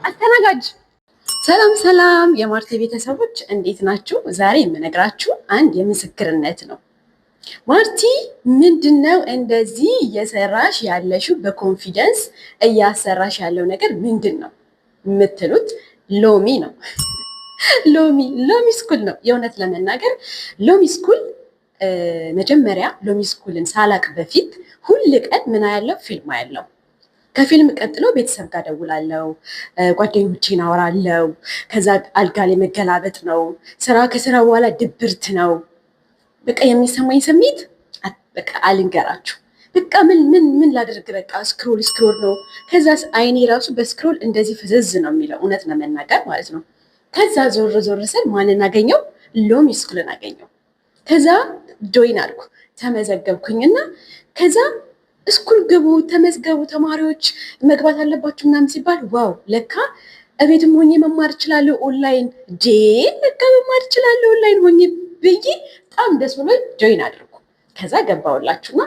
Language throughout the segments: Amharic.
አስተናጋጅ። ሰላም ሰላም የማርቴ ቤተሰቦች እንዴት ናችሁ? ዛሬ የምነግራችሁ አንድ የምስክርነት ነው። ማርቲ ምንድነው እንደዚህ እየሰራሽ ያለሽው? በኮንፊደንስ እያሰራሽ ያለው ነገር ምንድን ነው የምትሉት? ሎሚ ነው። ሎሚ ስኩል ነው። የእውነት ለመናገር ሎሚ ስኩል መጀመሪያ ሎሚ ስኩልን ሳላቅ በፊት ሁል ቀን ምን ያለው ፊልም ያለው ከፊልም ቀጥሎ ቤተሰብ ጋር ደውላለው፣ ጓደኞቼን አወራለው። ከዛ አልጋ ላይ መገላበጥ ነው። ከስራ በኋላ ድብርት ነው። በቃ የሚሰማኝ ስሜት በቃ አልንገራችሁ። በቃ ምን ላደርግ፣ በቃ ስክሮል ነው። ከዛ አይኔ ራሱ በስክሮል እንደዚህ ፍዝዝ ነው የሚለው እውነት ለመናገር ማለት ነው። ከዛ ዞር ስል ማንን አገኘው? ሎሚ ስኩልን አገኘው። ከዛ ጆይን አልኩ፣ ተመዘገብኩኝና ከዛ እስኩል ግቡ፣ ተመዝገቡ፣ ተማሪዎች መግባት አለባችሁ ምናምን ሲባል ዋው ለካ እቤትም ሆኜ መማር እችላለሁ ኦንላይን። ለካ መማር እችላለሁ ኦንላይን ሆኜ ብዬ በጣም ደስ ብሎኝ ጆይን አድርጉ። ከዛ ገባሁላችሁና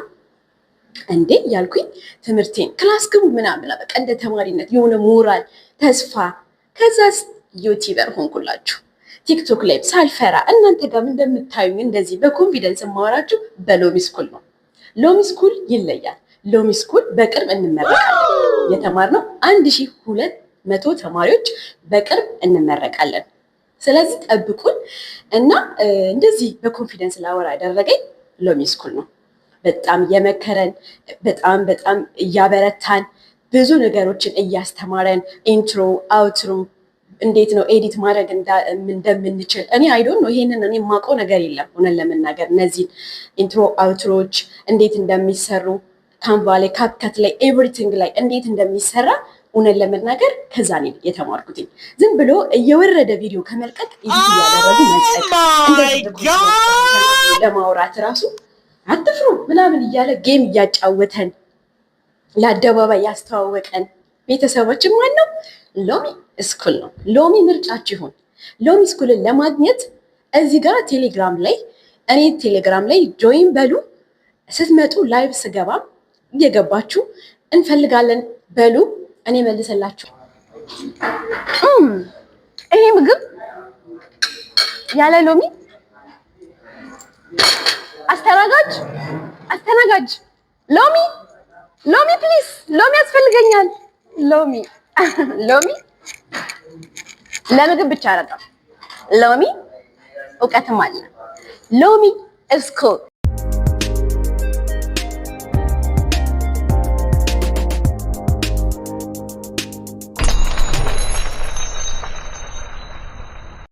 እንዴ ያልኩኝ ትምህርቴን ክላስ ግቡ ምናምን በቃ እንደ ተማሪነት የሆነ ሞራል ተስፋ። ከዛ ዩቲዩበር ሆንኩላችሁ ቲክቶክ ላይ ሳልፈራ። እናንተ ጋር እንደምታዩኝ እንደዚህ በኮንፊደንስ የማወራችሁ በሎሚ ስኩል ነው። ሎሚ ስኩል ይለያል። ሎሚ ስኩል በቅርብ እንመረቃለን። የተማርነው 1200 ተማሪዎች በቅርብ እንመረቃለን። ስለዚህ ጠብቁን እና እንደዚህ በኮንፊደንስ ላወራ ያደረገኝ ሎሚ ስኩል ነው። በጣም እየመከረን በጣም እያበረታን ብዙ ነገሮችን እያስተማረን ኢንትሮ አውትሮ እንዴት ነው ኤዲት ማድረግ እንደምንችል እኔ አይዶን ነው። ይሄንን እኔ የማውቀው ነገር የለም እውነት ለመናገር እነዚህን ኢንትሮ አውትሮች እንዴት እንደሚሰሩ ካንቫ ላይ ካፕከት ላይ ኤቭሪቲንግ ላይ እንዴት እንደሚሰራ እውነት ለመናገር ከዛ ነው የተማርኩት። ዝም ብሎ እየወረደ ቪዲዮ ከመልቀቅ ኤዲት እያደረጉ መልቀቅ ለማውራት ራሱ አትፍሩ ምናምን እያለ ጌም እያጫወተን ለአደባባይ ያስተዋወቀን ቤተሰቦችን ማን ነው? ሎሚ ስኩል ነው። ሎሚ ምርጫችሁ ይሁን። ሎሚ ስኩልን ለማግኘት እዚህ ጋር ቴሌግራም ላይ እኔ ቴሌግራም ላይ ጆይን በሉ። ስትመጡ ላይቭ ስገባ እየገባችሁ እንፈልጋለን በሉ፣ እኔ መልሰላችሁ። ይሄ ምግብ ያለ ሎሚ አስተናጋጅ ሎሚ ፕሊዝ፣ ሎሚ ያስፈልገኛል። ሎሚ ለምግብ ብቻ አይደለም፣ ሎሚ እውቀትም አለ። ሎሚ ስኩል